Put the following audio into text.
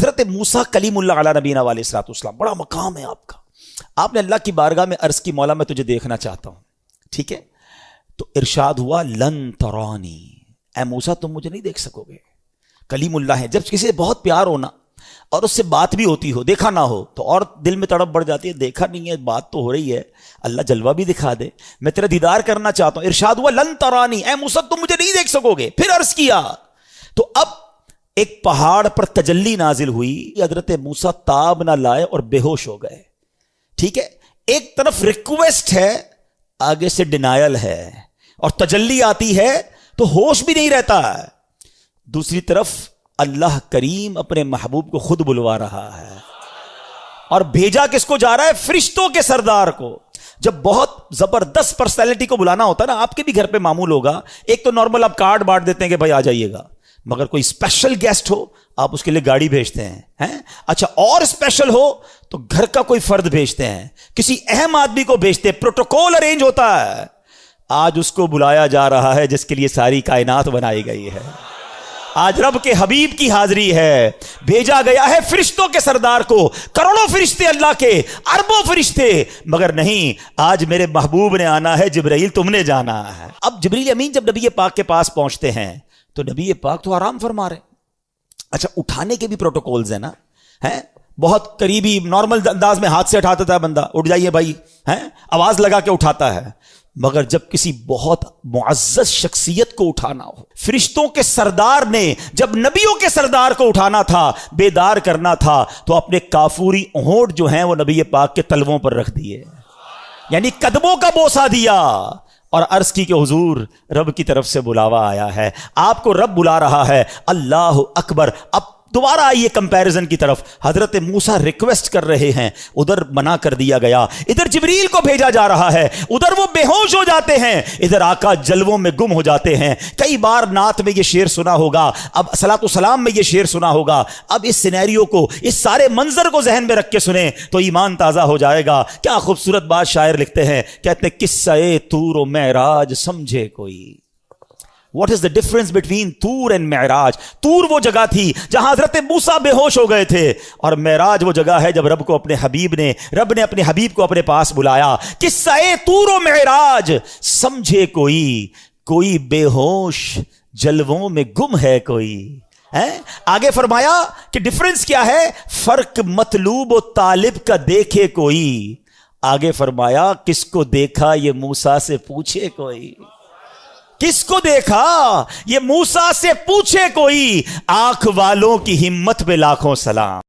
حضرت موسیٰ کلیم اللہ علیہ نبینا علیہ الصلوۃ والسلام، بڑا مقام ہے آپ کا. آپ نے اللہ کی بارگاہ میں عرض کی مولا میں تجھے دیکھنا چاہتا ہوں، ٹھیک ہے؟ تو ارشاد ہوا لن ترانی، اے موسیٰ تم مجھے نہیں دیکھ سکو گے. کلیم اللہ ہے. جب کسی سے بہت پیار ہونا اور اس سے بات بھی ہوتی ہو، دیکھا نہ ہو تو اور دل میں تڑپ بڑھ جاتی ہے. دیکھا نہیں ہے، بات تو ہو رہی ہے، اللہ جلوہ بھی دکھا دے، میں تیرا دیدار کرنا چاہتا ہوں. ارشاد ہوا لن ترانی، اے موسیٰ تم مجھے نہیں دیکھ سکو گے. پھر عرض کیا تو اب ایک پہاڑ پر تجلی نازل ہوئی. حضرت موسیٰ تاب نہ لائے اور بے ہوش ہو گئے. ٹھیک ہے، ایک طرف ریکویسٹ ہے، آگے سے ڈینائل ہے، اور تجلی آتی ہے تو ہوش بھی نہیں رہتا ہے. دوسری طرف اللہ کریم اپنے محبوب کو خود بلوا رہا ہے، اور بھیجا کس کو جا رہا ہے؟ فرشتوں کے سردار کو. جب بہت زبردست پرسنالٹی کو بلانا ہوتا ہے نا، آپ کے بھی گھر پہ معمول ہوگا، ایک تو نارمل آپ کارڈ بانٹ دیتے ہیں کہ بھائی آ جائیے گا، مگر کوئی اسپیشل گیسٹ ہو آپ اس کے لیے گاڑی بھیجتے ہیں. اچھا، اور اسپیشل ہو تو گھر کا کوئی فرد بھیجتے ہیں، کسی اہم آدمی کو بھیجتے ہیں، پروٹوکول ارینج ہوتا ہے. آج اس کو بلایا جا رہا ہے جس کے لیے ساری کائنات بنائی گئی ہے. آج رب کے حبیب کی حاضری ہے، بھیجا گیا ہے فرشتوں کے سردار کو. کروڑوں فرشتے اللہ کے، اربوں فرشتے، مگر نہیں، آج میرے محبوب نے آنا ہے. جبرائیل تم نے جانا ہے. اب جبریل امین جب نبی پاک کے پاس پہنچتے ہیں تو نبی پاک تو آرام فرما رہے. اچھا، اٹھانے کے بھی پروٹوکولز ہیں نا، بہت قریبی نارمل انداز میں ہاتھ سے اٹھا دیتا ہے بندہ، اٹھ جائیے بھائی، آواز لگا کے اٹھاتا ہے. مگر جب کسی بہت معزز شخصیت کو اٹھانا ہو، فرشتوں کے سردار نے جب نبیوں کے سردار کو اٹھانا تھا، بیدار کرنا تھا، تو اپنے کافوری ہونٹ جو ہیں وہ نبی پاک کے تلووں پر رکھ دیے، یعنی قدموں کا بوسہ دیا، اور عرض کی کہ حضور رب کی طرف سے بلاوا آیا ہے، آپ کو رب بلا رہا ہے. اللہ اکبر. اب دوبارہ آئیے کمپیریزن کی طرف. حضرت موسیٰ ریکویسٹ کر رہے ہیں، ادھر منع کر دیا گیا. ادھر جبریل کو بھیجا جا رہا ہے، ادھر وہ بے ہوش ہو جاتے ہیں، ادھر آقا جلووں میں گم ہو جاتے ہیں. کئی بار نعت میں یہ شعر سنا ہوگا، اب صلاۃ والسلام میں یہ شعر سنا ہوگا. اب اس سینیریو کو، اس سارے منظر کو ذہن میں رکھ کے سنیں تو ایمان تازہ ہو جائے گا. کیا خوبصورت بات شاعر لکھتے ہیں، کہتے ہیں قصہ طور و معراج سمجھے کوئی. What is the difference between طور and معراج؟ طور وہ جگہ تھی جہاں حضرت موسیٰ بے ہوش ہو گئے تھے، اور معراج وہ جگہ ہے جب رب نے اپنے حبیب کو اپنے پاس بلایا. قصہ طور و معراج سمجھے کوئی بے ہوش جلووں میں گم ہے کوئی. آگے فرمایا کہ ڈفرنس کیا ہے، فرق مطلوب و طالب کا دیکھے کوئی. آگے فرمایا کس کو دیکھا یہ موسیٰ سے پوچھے کوئی. کس کو دیکھا یہ موسیٰ سے پوچھے کوئی. آنکھ والوں کی ہمت پہ لاکھوں سلام.